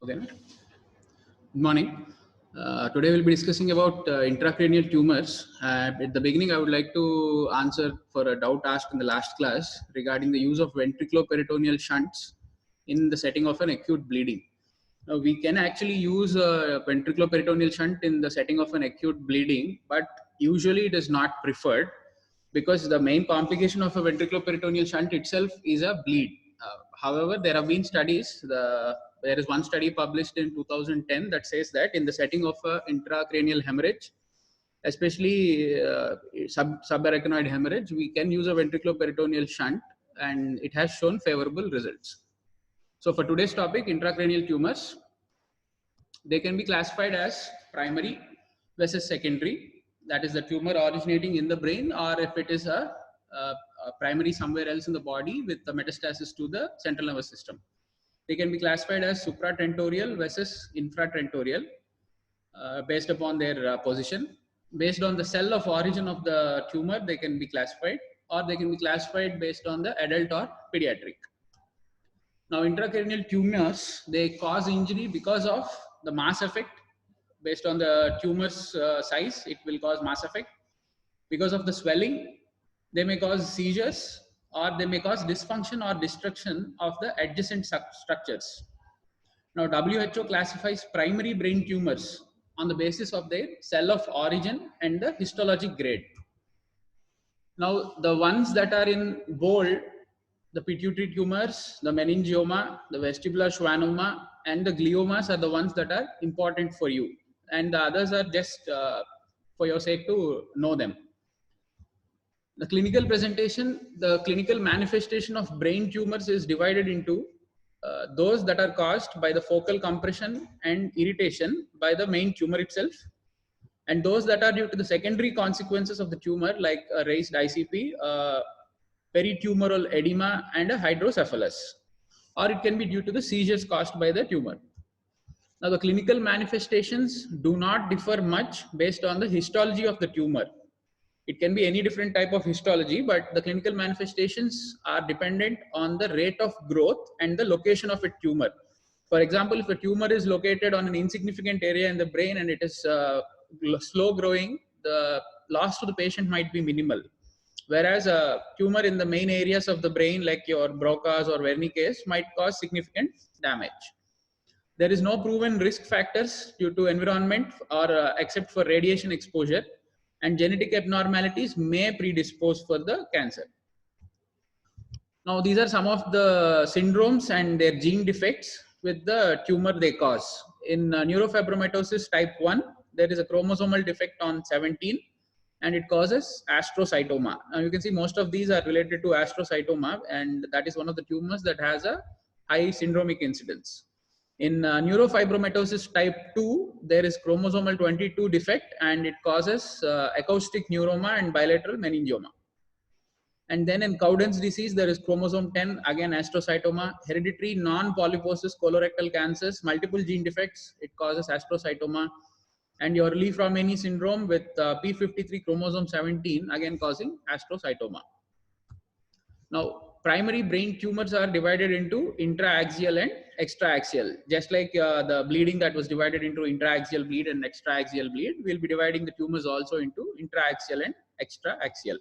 Okay. Good morning. Today we'll be discussing about intracranial tumors. At the beginning, I would like to answer for a doubt asked in the last class regarding the use of ventriculoperitoneal shunts in the setting of an acute bleeding. Now, we can actually use a ventriculoperitoneal shunt in the setting of an acute bleeding, but usually it is not preferred because the main complication of a ventriculoperitoneal shunt itself is a bleed. However, there have been studies. There is one study published in 2010 that says that in the setting of intracranial hemorrhage, especially subarachnoid hemorrhage, we can use a ventriculoperitoneal shunt, and it has shown favorable results. So for today's topic, intracranial tumors, they can be classified as primary versus secondary. That is the tumor originating in the brain, or if it is a primary somewhere else in the body with the metastasis to the central nervous system. They can be classified as supratentorial versus infratentorial based upon their position. Based on the cell of origin of the tumor, they can be classified, or they can be classified based on the adult or pediatric. Now, intracranial tumors, they cause injury because of the mass effect. Based on the tumor's size, it will cause mass effect. Because of the swelling, they may cause seizures, or they may cause dysfunction or destruction of the adjacent structures. Now, WHO classifies primary brain tumors on the basis of their cell of origin and the histologic grade. Now, the ones that are in bold, the pituitary tumors, the meningioma, the vestibular schwannoma, and the gliomas are the ones that are important for you. And the others are just for your sake to know them. The clinical presentation, the clinical manifestation of brain tumors is divided into those that are caused by the focal compression and irritation by the main tumor itself, and those that are due to the secondary consequences of the tumor, like a raised ICP, peritumoral edema, and a hydrocephalus, or it can be due to the seizures caused by the tumor. Now, the clinical manifestations do not differ much based on the histology of the tumor. It can be any different type of histology, but the clinical manifestations are dependent on the rate of growth and the location of a tumor. For example, if a tumor is located on an insignificant area in the brain and it is slow growing, the loss to the patient might be minimal. Whereas a tumor in the main areas of the brain, like your Broca's or Wernicke's, might cause significant damage. There is no proven risk factors due to environment or except for radiation exposure, and genetic abnormalities may predispose for the cancer. Now, these are some of the syndromes and their gene defects with the tumor they cause. In neurofibromatosis type 1, there is a chromosomal defect on 17, and it causes astrocytoma. Now, you can see most of these are related to astrocytoma, and that is one of the tumors that has a high syndromic incidence. In neurofibromatosis type 2, there is chromosomal 22 defect, and it causes acoustic neuroma and bilateral meningioma. And then in Cowden's disease, there is chromosome 10, again astrocytoma, hereditary non-polyposis colorectal cancers, multiple gene defects, it causes astrocytoma, and your Li-Fraumeni syndrome with P53 chromosome 17, again causing astrocytoma. Now, primary brain tumors are divided into intraaxial and extraaxial. Just like the bleeding that was divided into intraaxial bleed and extraaxial bleed, we'll be dividing the tumors also into intraaxial and extraaxial.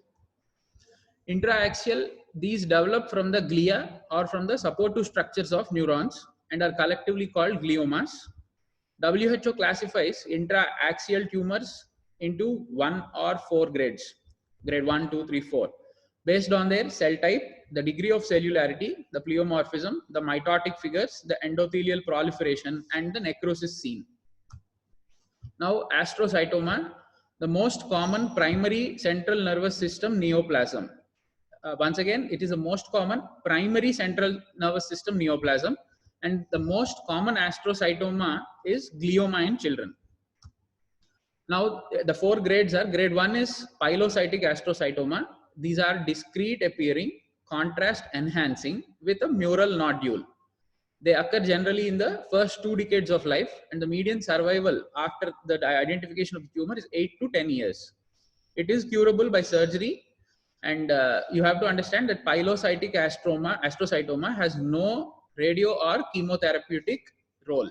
Intraaxial, these develop from the glia or from the supportive structures of neurons and are collectively called gliomas. WHO classifies intraaxial tumors into 1 or 4 grades, grade 1, 2, 3, 4, based on their cell type, the degree of cellularity, the pleomorphism, the mitotic figures, the endothelial proliferation, and the necrosis seen. Now, astrocytoma, the most common primary central nervous system neoplasm. Once again, it is the most common primary central nervous system neoplasm, and the most common astrocytoma is glioma in children. Now, the 4 grades are, grade 1 is pilocytic astrocytoma. These are discrete appearing, contrast enhancing with a mural nodule. They occur generally in the first 2 decades of life, and the median survival after the identification of the tumor is 8 to 10 years. It is curable by surgery, and you have to understand that pilocytic astrocytoma has no radio or chemotherapeutic role.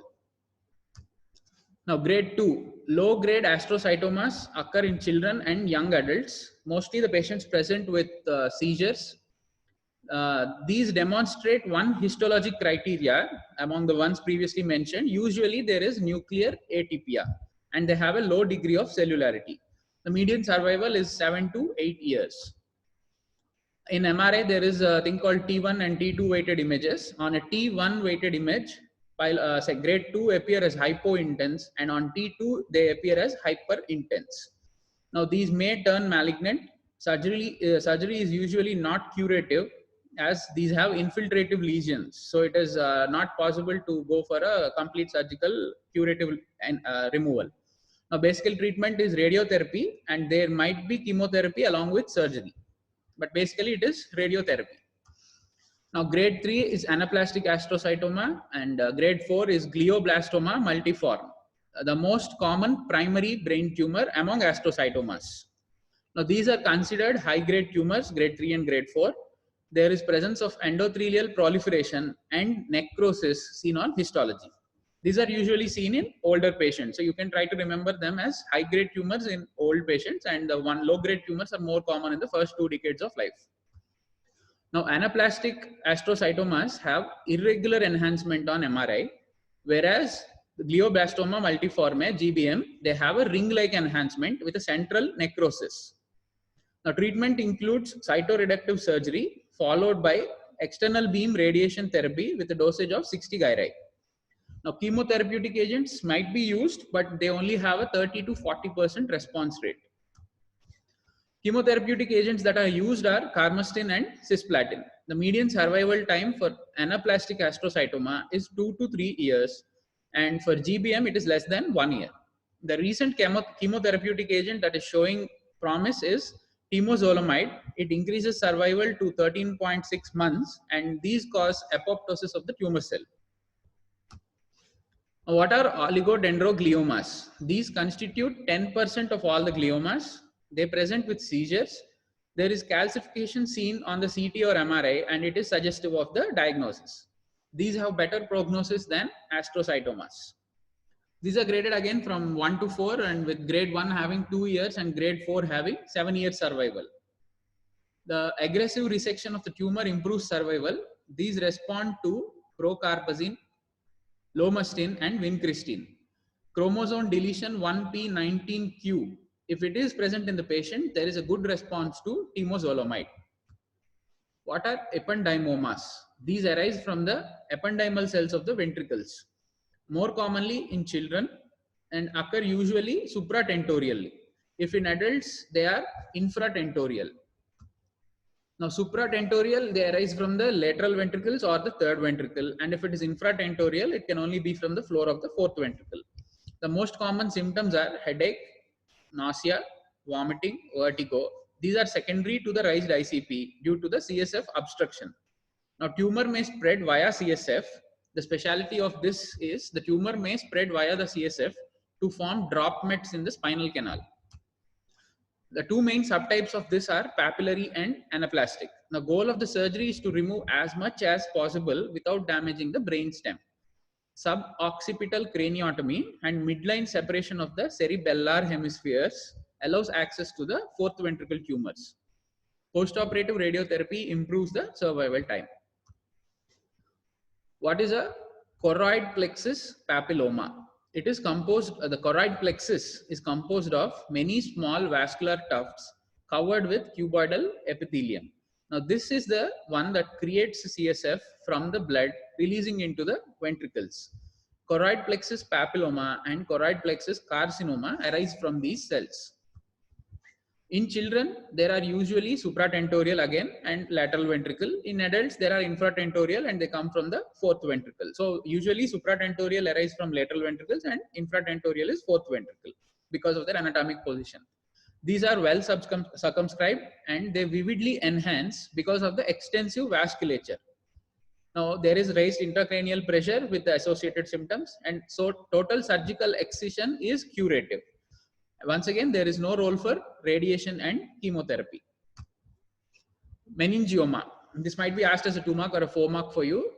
Now, grade 2, low-grade astrocytomas occur in children and young adults. Mostly the patients present with seizures. These demonstrate one histologic criteria among the ones previously mentioned. Usually there is nuclear atypia and they have a low degree of cellularity. The median survival is 7 to 8 years. In MRI, there is a thing called T1 and T2 weighted images. On a T1 weighted image, while say grade 2 appear as hypo-intense, and on T2 they appear as hyper-intense. Now these may turn malignant. Surgery is usually not curative as these have infiltrative lesions. So it is not possible to go for a complete surgical curative removal. Now basic treatment is radiotherapy and there might be chemotherapy along with surgery. But basically it is radiotherapy. Now grade 3 is anaplastic astrocytoma and grade 4 is glioblastoma multiforme, the most common primary brain tumor among astrocytomas. Now these are considered high grade tumors, grade 3 and grade 4. There is presence of endothelial proliferation and necrosis seen on histology. These are usually seen in older patients. So you can try to remember them as high grade tumors in old patients, and the low grade tumors are more common in the first 2 decades of life. Now, anaplastic astrocytomas have irregular enhancement on MRI, whereas the glioblastoma multiforme, GBM, they have a ring-like enhancement with a central necrosis. Now, treatment includes cytoreductive surgery followed by external beam radiation therapy with a dosage of 60 gyri. Now, chemotherapeutic agents might be used, but they only have a 30 to 40% response rate. Chemotherapeutic agents that are used are carmustine and cisplatin. The median survival time for anaplastic astrocytoma is 2 to 3 years, and for GBM it is less than 1 year. The recent chemotherapeutic agent that is showing promise is temozolomide. It increases survival to 13.6 months, and these cause apoptosis of the tumor cell. What are oligodendrogliomas? These constitute 10% of all the gliomas. They present with seizures. There is calcification seen on the CT or MRI, and it is suggestive of the diagnosis. These have better prognosis than astrocytomas. These are graded again from 1 to 4, and with grade 1 having 2 years and grade 4 having 7 years survival. The aggressive resection of the tumor improves survival. These respond to procarbazine, lomustine and vincristine. Chromosome deletion 1p19q. If it is present in the patient, there is a good response to temozolomide. What are ependymomas? These arise from the ependymal cells of the ventricles, more commonly in children, and occur usually supratentorially. If in adults, they are infratentorial. Now, supratentorial, they arise from the lateral ventricles or the third ventricle, and if it is infratentorial, it can only be from the floor of the fourth ventricle. The most common symptoms are headache, nausea, vomiting, vertigo. These are secondary to the raised ICP due to the CSF obstruction. Now, tumor may spread via CSF. The specialty of this is the tumor may spread via the CSF to form droplets in the spinal canal. The two main subtypes of this are papillary and anaplastic. The goal of the surgery is to remove as much as possible without damaging the brain stem. Suboccipital craniotomy and midline separation of the cerebellar hemispheres allows access to the fourth ventricle tumors. Postoperative radiotherapy improves the survival time. What is a choroid plexus papilloma? It is composed, the choroid plexus is composed of many small vascular tufts covered with cuboidal epithelium. Now, this is the one that creates CSF from the blood releasing into the ventricles. Choroid plexus papilloma and choroid plexus carcinoma arise from these cells. In children, there are usually supratentorial again and lateral ventricle. In adults, there are infratentorial and they come from the fourth ventricle. So usually supratentorial arise from lateral ventricles and infratentorial is fourth ventricle because of their anatomic position. These are well circumscribed and they vividly enhance because of the extensive vasculature. Now, there is raised intracranial pressure with the associated symptoms, and so total surgical excision is curative. Once again, there is no role for radiation and chemotherapy. Meningioma. This might be asked as a 2 mark or a 4 mark for you.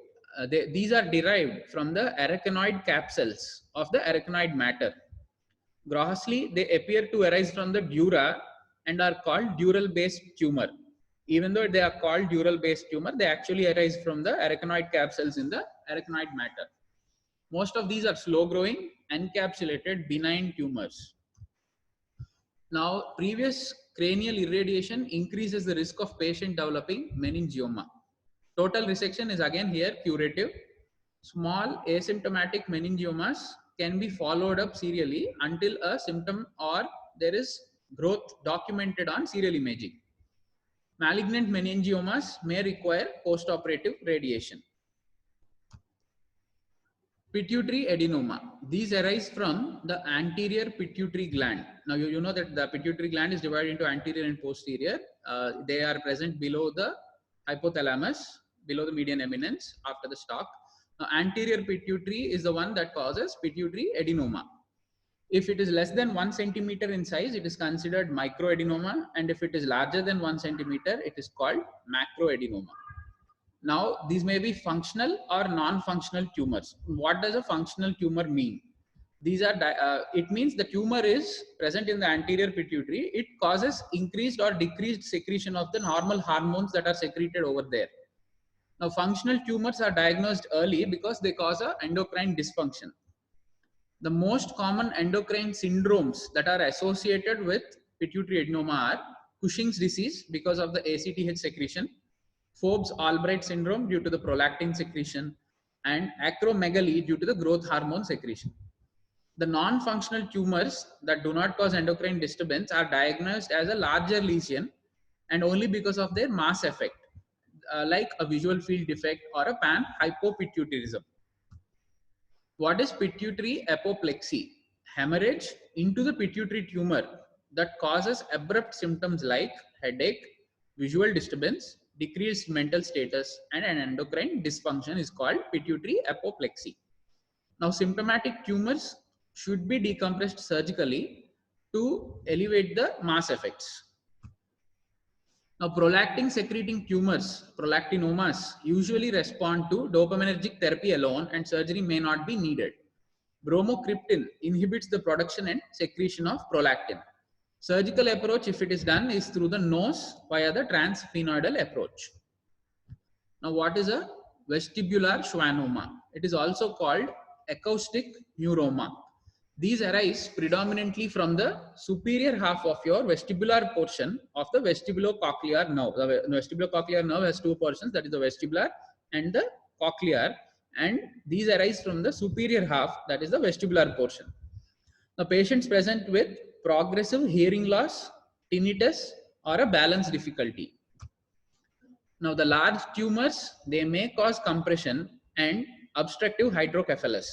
these are derived from the arachnoid capsules of the arachnoid matter. Grossly, they appear to arise from the dura and are called dural-based tumor. Even though they are called dural-based tumor, they actually arise from the arachnoid capsules in the arachnoid matter. Most of these are slow-growing, encapsulated, benign tumors. Now, previous cranial irradiation increases the risk of patient developing meningioma. Total resection is again here curative. Small asymptomatic meningiomas can be followed up serially until a symptom or there is growth documented on serial imaging. Malignant meningiomas may require postoperative radiation. Pituitary adenoma. These arise from the anterior pituitary gland. Now you know that the pituitary gland is divided into anterior and posterior. They are present below the hypothalamus, below the median eminence after the stalk. Now, anterior pituitary is the one that causes pituitary adenoma. If it is less than 1 centimeter in size, it is considered microadenoma, and if it is larger than 1 centimeter, it is called macroadenoma. Now, these may be functional or non-functional tumors. What does a functional tumor mean? These are, it means the tumor is present in the anterior pituitary. It causes increased or decreased secretion of the normal hormones that are secreted over there. Now, functional tumors are diagnosed early because they cause an endocrine dysfunction. The most common endocrine syndromes that are associated with pituitary adenoma are Cushing's disease because of the ACTH secretion, Forbes-Albright syndrome due to the prolactin secretion, and acromegaly due to the growth hormone secretion. The non-functional tumors that do not cause endocrine disturbance are diagnosed as a larger lesion and only because of their mass effect, like a visual field defect or a panhypopituitarism. What is pituitary apoplexy? Hemorrhage into the pituitary tumor that causes abrupt symptoms like headache, visual disturbance, decreased mental status, and an endocrine dysfunction is called pituitary apoplexy. Now, symptomatic tumors should be decompressed surgically to elevate the mass effects. Now, prolactin secreting tumors, prolactinomas, usually respond to dopaminergic therapy alone and surgery may not be needed. Bromocriptine inhibits the production and secretion of prolactin. Surgical approach, if it is done, is through the nose via the transsphenoidal approach. Now, what is a vestibular schwannoma? It is also called acoustic neuroma. These arise predominantly from the superior half of your vestibular portion of the vestibulocochlear nerve. The vestibulocochlear nerve has two portions, that is the vestibular and the cochlear, and these arise from the superior half, that is the vestibular portion. The patients present with progressive hearing loss, tinnitus, or a balance difficulty. Now, the large tumors, they may cause compression and obstructive hydrocephalus.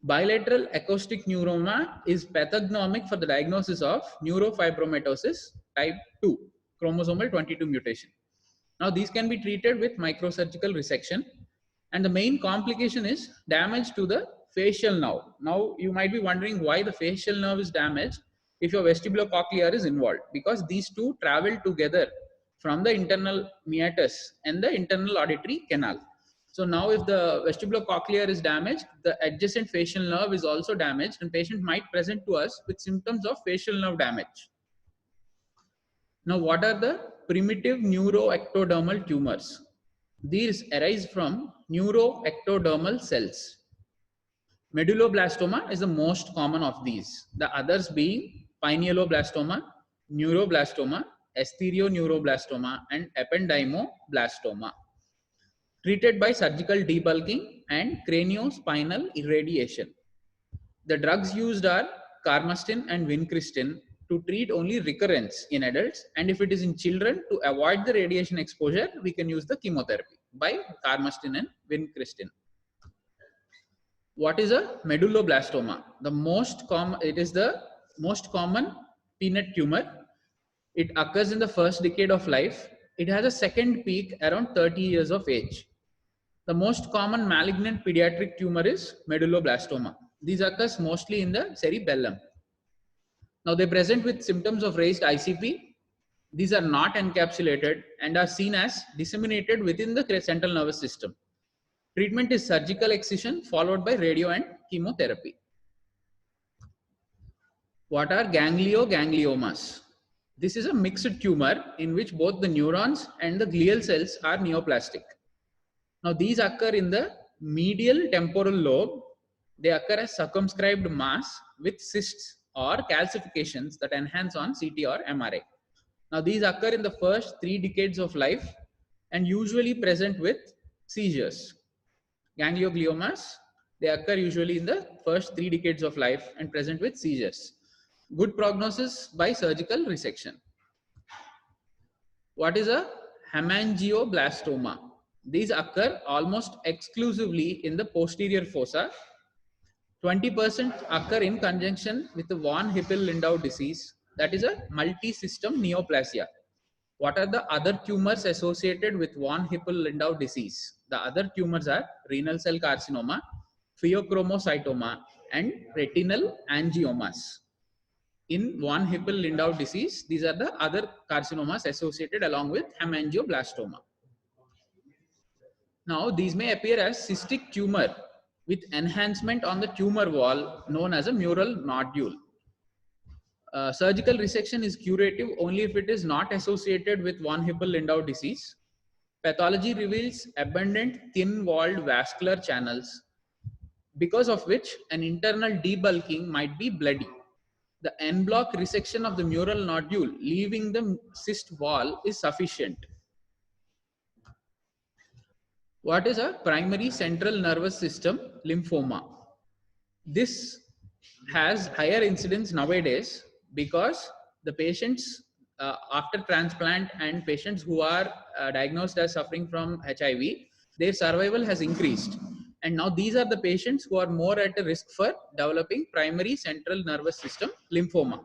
Bilateral acoustic neuroma is pathognomic for the diagnosis of neurofibromatosis type 2, chromosomal 22 mutation. Now, these can be treated with microsurgical resection, and the main complication is damage to the facial nerve. Now, you might be wondering why the facial nerve is damaged if your vestibulocochlear is involved, because these two travel together from the internal meatus and the internal auditory canal. So now if the vestibulocochlear is damaged, the adjacent facial nerve is also damaged, and patient might present to us with symptoms of facial nerve damage. Now, what are the primitive neuroectodermal tumors? These arise from neuroectodermal cells. Medulloblastoma is the most common of these, the others being pinealoblastoma, neuroblastoma, esthesioneuroblastoma, and ependymoblastoma. Treated by surgical debulking and craniospinal irradiation. The drugs used are carmustine and vincristine to treat only recurrence in adults, and if it is in children, to avoid the radiation exposure, we can use the chemotherapy by carmustine and vincristine. What is a medulloblastoma? It is the most common peanut tumor. It occurs in the first decade of life. It has a second peak around 30 years of age. The most common malignant pediatric tumor is medulloblastoma. These occurs mostly in the cerebellum. Now, they present with symptoms of raised ICP. These are not encapsulated and are seen as disseminated within the central nervous system. Treatment is surgical excision followed by radio and chemotherapy. What are gangliomas? This is a mixed tumor in which both the neurons and the glial cells are neoplastic. Now these occur in the medial temporal lobe. They occur as circumscribed mass with cysts or calcifications that enhance on CT or MRI. Now these occur in the first 3 decades of life and usually present with seizures. Gangliomas, they occur usually in the first 3 decades of life and present with seizures. Good prognosis by surgical resection. What is a hemangioblastoma? These occur almost exclusively in the posterior fossa. 20% occur in conjunction with the von Hippel-Lindau disease, that is a multi-system neoplasia. What are the other tumors associated with von Hippel-Lindau disease? The other tumors are renal cell carcinoma, pheochromocytoma, and retinal angiomas. In von Hippel-Lindau disease, these are the other carcinomas associated along with hemangioblastoma. Now, these may appear as cystic tumor with enhancement on the tumor wall known as a mural nodule. Surgical resection is curative only if it is not associated with von Hippel-Lindau disease. Pathology reveals abundant thin-walled vascular channels, because of which an internal debulking might be bloody. The en bloc resection of the mural nodule leaving the cyst wall is sufficient. What is a primary central nervous system lymphoma? This has higher incidence nowadays because the patients after transplant and patients who are diagnosed as suffering from HIV, their survival has increased. And now these are the patients who are more at a risk for developing primary central nervous system lymphoma.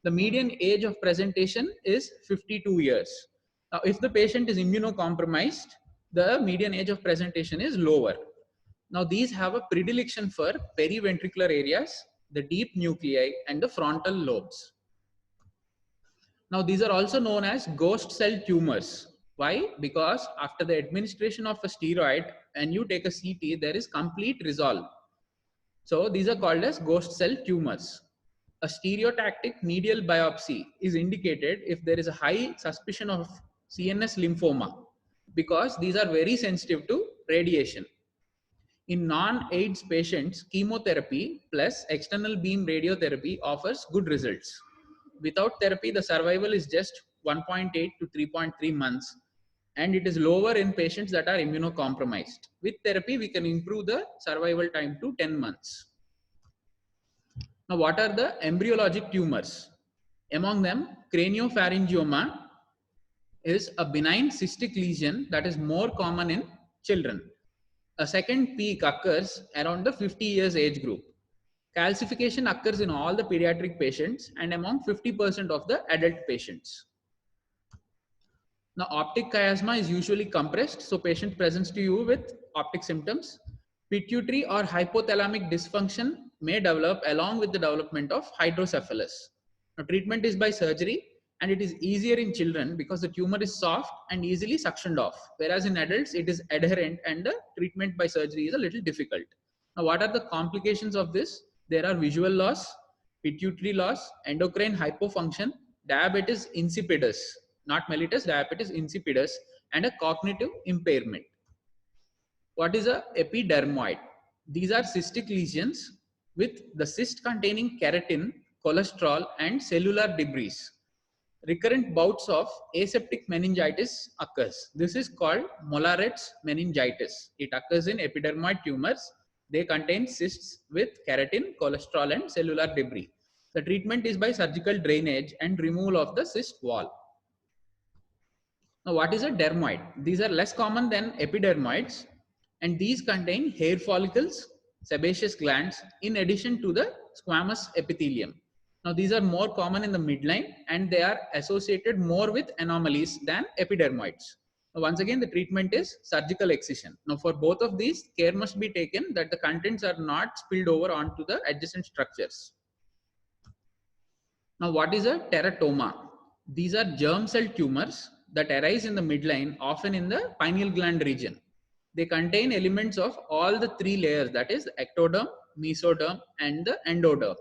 The median age of presentation is 52 years. Now, if the patient is immunocompromised, the median age of presentation is lower. Now, these have a predilection for periventricular areas, the deep nuclei, and the frontal lobes. Now, these are also known as ghost cell tumors. Why? Because after the administration of a steroid and you take a CT, there is complete resolve. So, these are called as ghost cell tumors. A stereotactic medial biopsy is indicated if there is a high suspicion of CNS lymphoma, because these are very sensitive to radiation. In non-AIDS patients, chemotherapy plus external beam radiotherapy offers good results. Without therapy, the survival is just 1.8 to 3.3 months, and it is lower in patients that are immunocompromised. With therapy, we can improve the survival time to 10 months. Now, what are the embryologic tumors? Among them, craniopharyngioma is a benign cystic lesion that is more common in children. A second peak occurs around the 50 years age group. Calcification occurs in all the pediatric patients and among 50% of the adult patients. Now, optic chiasma is usually compressed, so patient presents to you with optic symptoms. Pituitary or hypothalamic dysfunction may develop along with the development of hydrocephalus. Now, treatment is by surgery, and it is easier in children because the tumor is soft and easily suctioned off, whereas in adults it is adherent and the treatment by surgery is a little difficult. Now, what are the complications of this? There are visual loss, pituitary loss, endocrine hypofunction, diabetes insipidus, not mellitus, diabetes insipidus, and a cognitive impairment. What is a epidermoid? These are cystic lesions with the cyst containing keratin, cholesterol, and cellular debris. Recurrent bouts of aseptic meningitis occurs. This is called Mollaret's meningitis. It occurs in epidermoid tumors. They contain cysts with keratin, cholesterol, and cellular debris. The treatment is by surgical drainage and removal of the cyst wall. Now, what is a dermoid? These are less common than epidermoids, and these contain hair follicles, sebaceous glands, in addition to the squamous epithelium. Now, these are more common in the midline and they are associated more with anomalies than epidermoids. Now, once again, the treatment is surgical excision. Now, for both of these, care must be taken that the contents are not spilled over onto the adjacent structures. Now, what is a teratoma? These are germ cell tumors that arise in the midline, often in the pineal gland region. They contain elements of all the three layers, that is ectoderm, mesoderm, and the endoderm.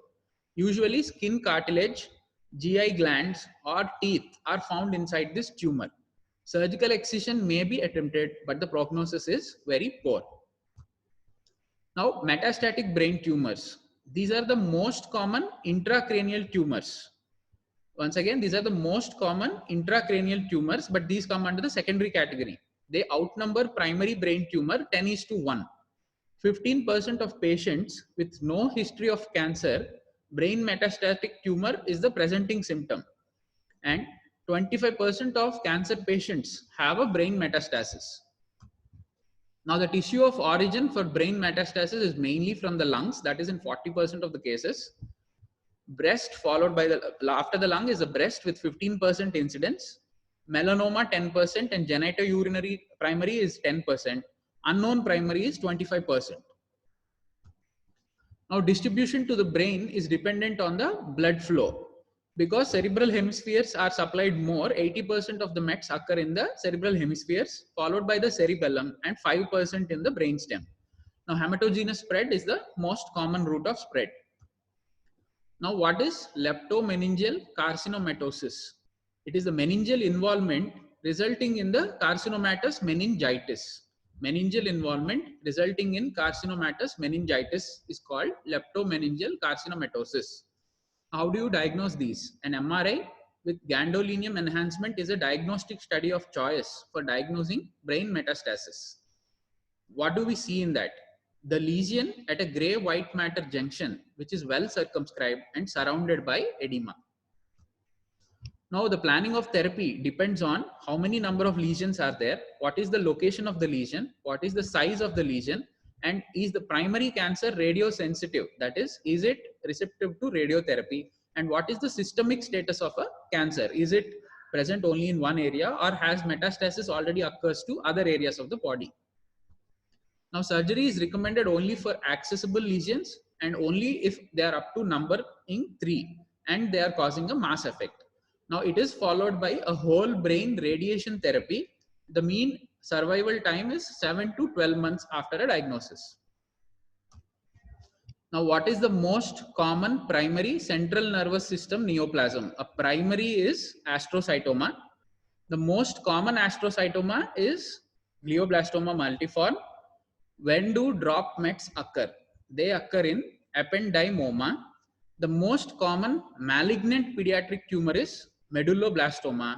Usually skin cartilage, GI glands, or teeth are found inside this tumor. Surgical excision may be attempted, but the prognosis is very poor. Now, metastatic brain tumors. These are the most common intracranial tumors. Once again, these are the most common intracranial tumors, but these come under the secondary category. They outnumber primary brain tumor 10:1. 15% of patients with no history of cancer, brain metastatic tumor is the presenting symptom. And 25% of cancer patients have a brain metastasis. Now, the tissue of origin for brain metastasis is mainly from the lungs, that is in 40% of the cases. Breast followed by after the lung is the breast with 15% incidence, melanoma 10%, and genitourinary primary is 10%, unknown primary is 25%. Now, distribution to the brain is dependent on the blood flow. Because cerebral hemispheres are supplied more, 80% of the mets occur in the cerebral hemispheres, followed by the cerebellum, and 5% in the brainstem. Now, hematogenous spread is the most common route of spread. Now, what is leptomeningeal carcinomatosis? It is the meningeal involvement resulting in the carcinomatous meningitis. Meningeal involvement resulting in carcinomatous meningitis is called leptomeningeal carcinomatosis. How do you diagnose these? An MRI with gadolinium enhancement is a diagnostic study of choice for diagnosing brain metastasis. What do we see in that? The lesion at a gray-white matter junction, which is well circumscribed and surrounded by edema. Now, the planning of therapy depends on how many number of lesions are there, what is the location of the lesion, what is the size of the lesion, and is the primary cancer radiosensitive? That is it receptive to radiotherapy? And what is the systemic status of a cancer? Is it present only in one area, or has metastasis already occurs to other areas of the body? Now, surgery is recommended only for accessible lesions and only if they are up to number in 3 and they are causing a mass effect. Now, it is followed by a whole brain radiation therapy. The mean survival time is 7 to 12 months after a diagnosis. Now, what is the most common primary central nervous system neoplasm? A primary is astrocytoma. The most common astrocytoma is glioblastoma multiforme. When do drop mets occur? They occur in ependymoma. The most common malignant pediatric tumor is medulloblastoma,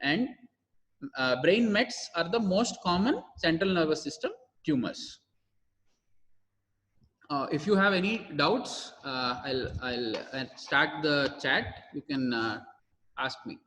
and brain mets are the most common central nervous system tumors. If you have any doubts, I'll start the chat. You can ask me.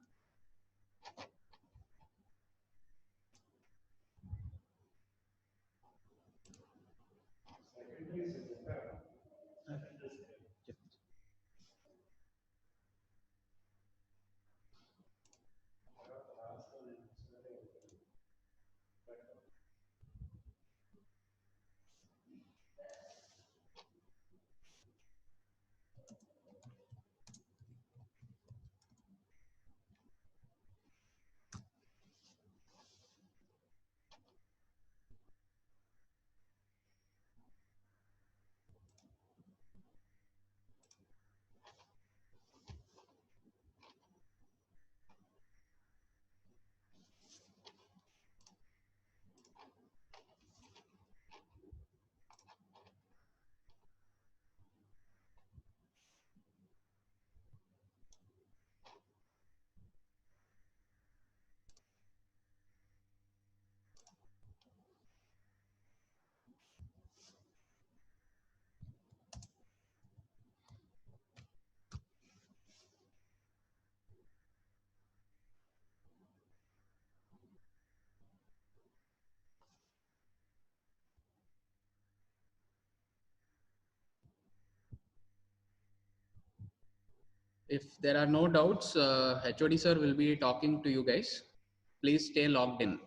If there are no doubts, HOD sir will be talking to you guys. Please stay logged in.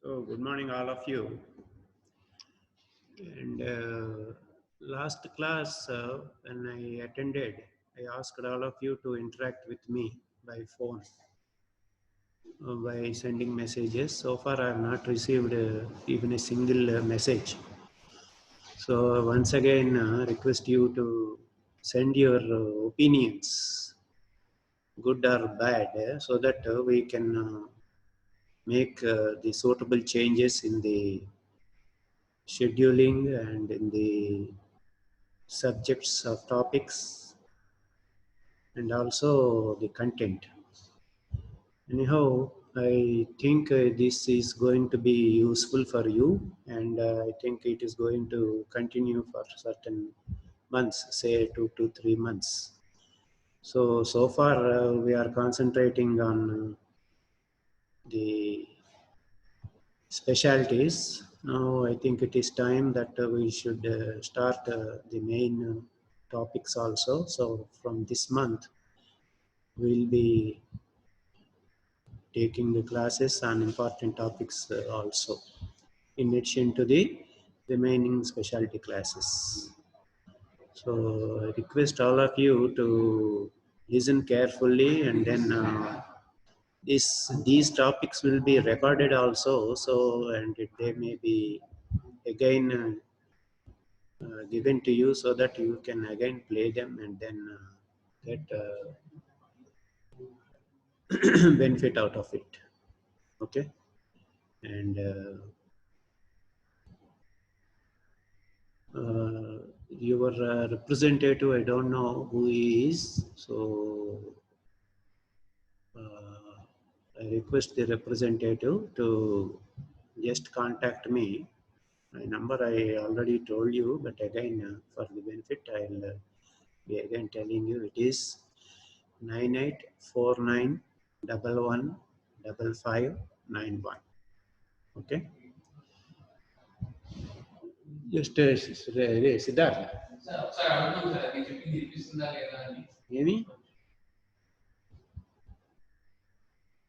So, good morning, all of you. And last class, when I attended, I asked all of you to interact with me by phone, by sending messages. So far, I have not received even a single message. So, once again, request you to send your opinions, good or bad, so that we can make the suitable changes in the scheduling and in the subjects of topics and also the content. Anyhow, I think this is going to be useful for you, and I think it is going to continue for certain months, say 2 to 3 months. So far we are concentrating on the specialties. Now I think it is time that we should start the main topics also. So from this month, we'll be taking the classes on important topics also, in addition to the remaining specialty classes. So I request all of you to listen carefully, and then these topics will be recorded also. So and they may be again given to you so that you can again play them and then get benefit out of it. Okay, and your representative, I don't know who he is, so I request the representative to just contact me. My number I already told you, but again for the benefit I'll be again telling you. It is 9849115591. Okay. Just Siddharth. ఏమి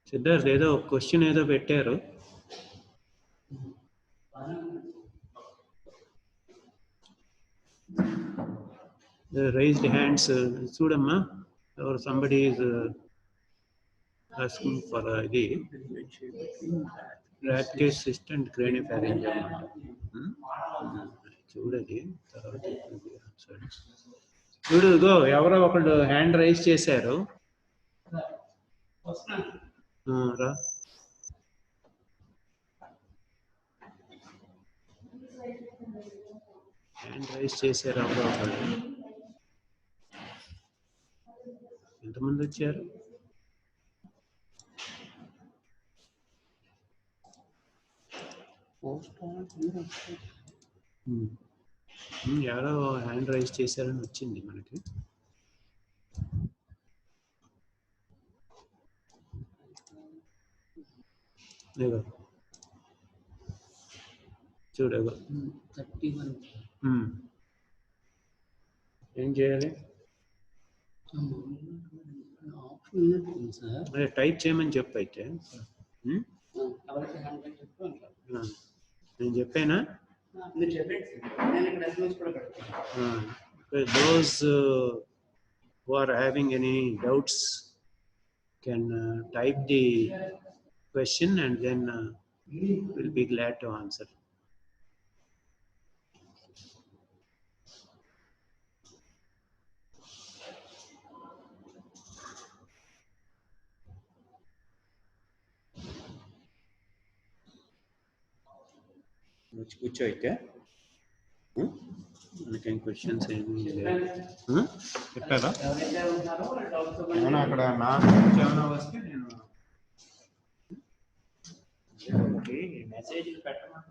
సిద్ధార్థ్ ఏదో question ఏదో పెట్టారు. Raised hands చూడమ్మా, or somebody is asking for the rat case cyst and craniopharyngioma. చూడది తర్వాత చూడు, ఇగో ఎవరో ఒకళ్ళు hand raise చేశారు. రా, హ్యాండ్ రైజ్ చేశారు ఎవరో ఒకళ్ళు. ఎంతమంది వచ్చారు? ఎవరో హ్యాండ్ రైజ్ చేశారని వచ్చింది మనకి. చూడు, ఏం చేయాలి? అదే టైప్ చేయమని చెప్పు. అయితే నేను చెప్పానా? Those who are having any doubts can type the question, and then we'll be glad to answer. కూర్చో అయితే. మనకేం క్వశ్చన్స్ ఏమి చెప్పారా? ఏమైనా అక్కడ నాకు ఏమైనా వస్తే నేను మెసేజ్ పెట్టలేదు.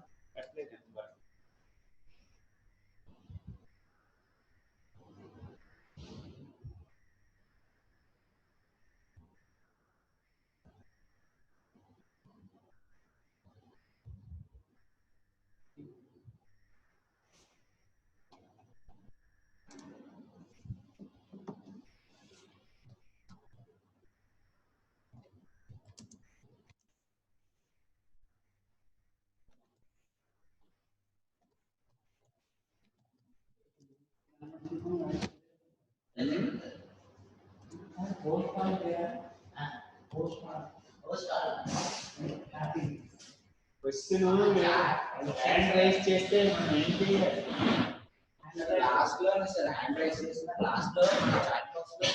క్వశ్చన్ హ్యాండ్ రైజ్ చేస్తే మనం ఏం చేయాలి? లాస్ట్ లో సార్ హ్యాండ్ రైజ్ చేసిన లాస్ట్ లో చాట్ బాక్స్ లో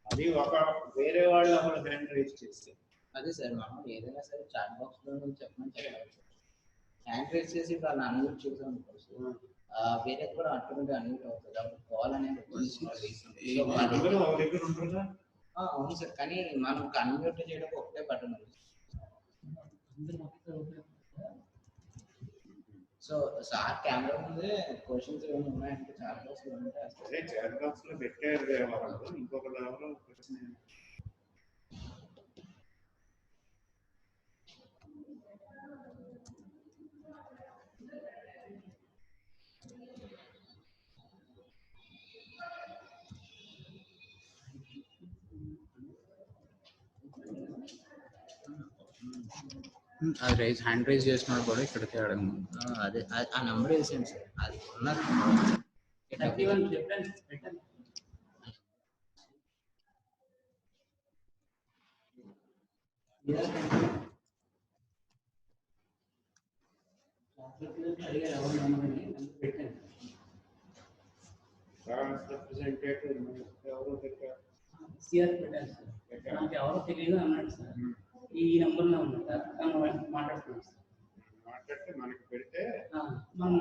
అది ఒక వేరే వాళ్ళు హ్యాండ్ రైజ్ చేస్తే అదే సార్ మనం ఏదైనా సరే చాట్ బాక్స్ లో చెప్పమని చెప్పాలి. హ్యాండ్ రైజ్ చేసి వాళ్ళు అన్మ్యూట్ చేసాం అనుకోవచ్చు, వేరే కూడా ఆటోమేటిక్ అన్మ్యూట్ అవుతుంది. అప్పుడు కాల్ అనేది అవును సార్, కానీ మనం అన్మ్యూట్ చేయడానికి ఒకటే బటన్ ఉంది. సో సార్ కెమెరా ముందే క్వశ్చన్స్ ఏమైనా ఉన్నాయంటే చాట్ బాక్స్ లో ఉంటే అదే చాట్ బాక్స్ లో పెట్టారు వాళ్ళు, ఇంకొకరు ఎవరో క్వశ్చన్ రైజ్ హ్యాండ్ రైజ్ చేసినాడు కూడా ఇక్కడికి అడగను. అదే ఆ నంబర్ వేసేయండి సార్, అది ఉన్నది. రిప్రజెంటేటివ్ ఎవరో పెట్టారు, సిఆర్ పెట్టారు సార్. నాకు ఎవరో తెలియదు అన్నాడు సార్. ఈ నంబర్ లో ఉన్నాడు సార్, తను మాట్లాడుతున్నాడు సార్. మాట్లాడితే మనకి పెడితే మనం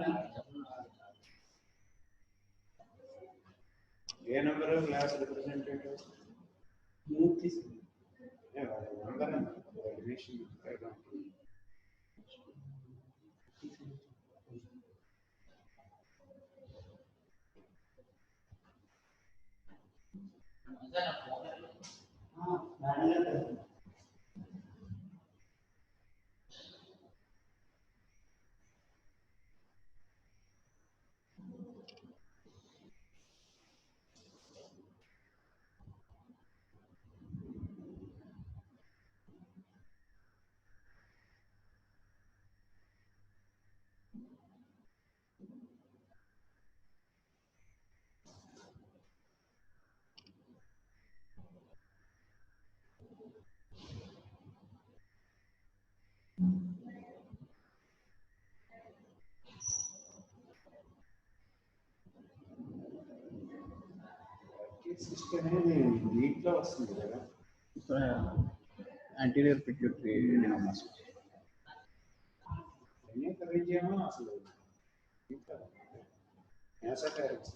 ఏ నంబర్ క్లాస్ రిప్రజెంటేటివ్ సిస్టమ్ అనేది దీంట్లో వస్తుంది కదా, యాంటీరియర్ పిట్యూటరీ ఎడినోమాస్. అనేక రీజియన్ అసలు ఎసోటెరిక్స్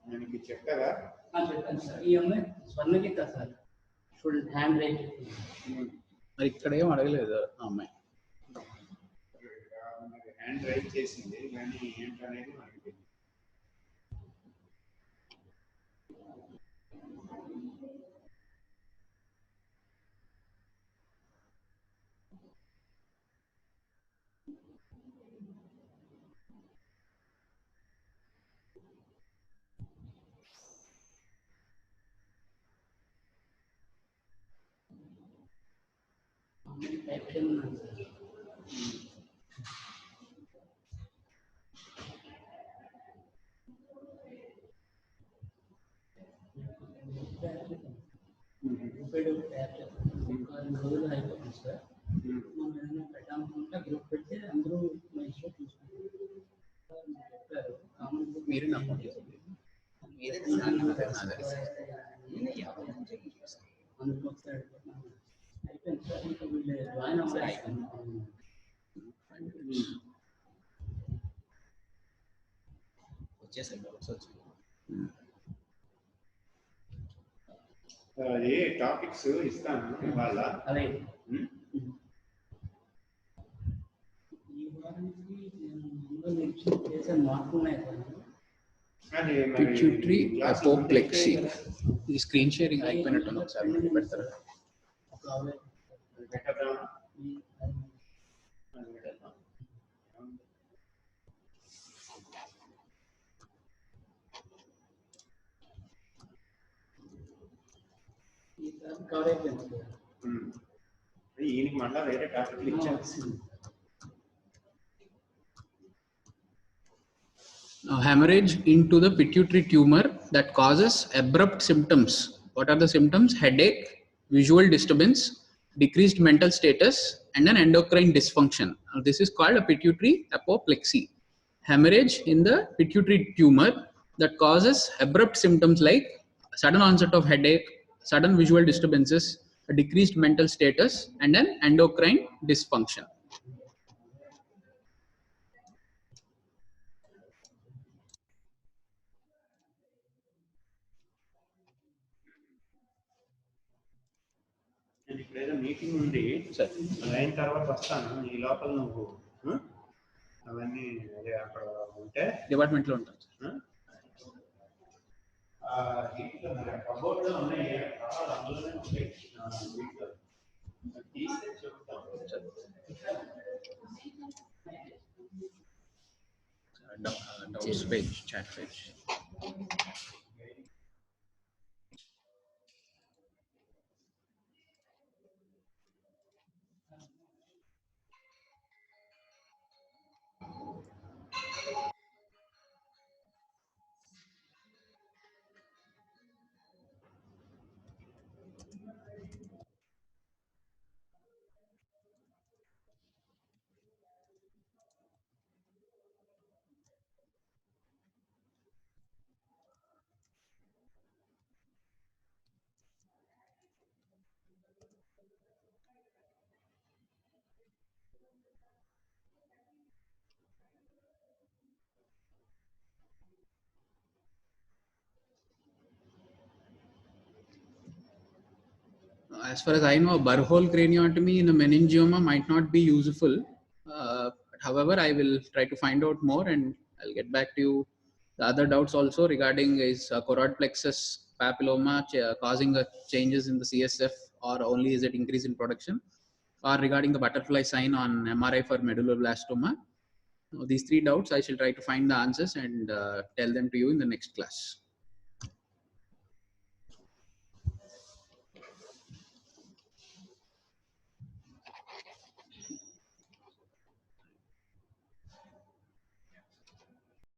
ఆయనకి చెప్పారా? చెప్పాను సార్. ఈ అమ్మాయి Swarnageetha sir, full hand right. మరి ఇక్కడ ఏం అడగలేదు ఆ అమ్మాయి. హ్యాండ్ రైట్ చేసింది కానీ ఏంటనేది మనకి తెలియదు. రోజులు అయిపోతుంది సార్. మనం ఏదైనా పెట్టాలనుకుంటే గ్రూప్ పెడితే అందరూ మంచిగా చూసుకుంటారు. మీరు నమ్మకం అందుకు ఒకసారి అయిపోయింది సార్. ఇంకా వీళ్ళు జాయిన్ అవ్వాలి. వచ్చేసండి వచ్చి ఏ టాపిక్స్ ఇస్తాను ఇవాళ. అలాగే ఈ వారానికి నేను చేసే మార్పులు ఉన్నాయి సార్. Pituitary apoplexy. ఈ స్క్రీన్ షేరింగ్ అయిపోయినట్టుంది ఒకసారి పెడతారా? కవర్ అయిపోయింది. ఈయనకి మళ్ళీ వేరే టాపిక్ ఇచ్చాను. Hemorrhage into the pituitary tumor that causes abrupt symptoms. What are the symptoms? Headache, visual disturbance, decreased mental status, and an endocrine dysfunction. This is called a pituitary apoplexy. Hemorrhage in the pituitary tumor that causes abrupt symptoms like sudden onset of headache, sudden visual disturbances, a decreased mental status, and an endocrine dysfunction. నేను ఇప్పుడు ఏదో meeting ఉంది, అది అయిన తర్వాత వస్తాను. ఈ లోపల నువ్వు అవన్నీ అదే అక్కడ ఉంటే డిపార్ట్మెంట్లో ఉంటాను. కబోర్డ్లో ఉన్నాయి, అందులోనే ఉంటాయి. తీస్తే చెప్తాను. Doubts page, chat page. As far as I know, a burr-hole craniotomy in a meningioma might not be useful. However, I will try to find out more and I'll get back to you. The other doubts also regarding is choroid plexus papilloma causing changes in the CSF, or only is it increase in production, or regarding the butterfly sign on MRI for medulloblastoma. These three doubts I shall try to find the answers and tell them to you in the next class.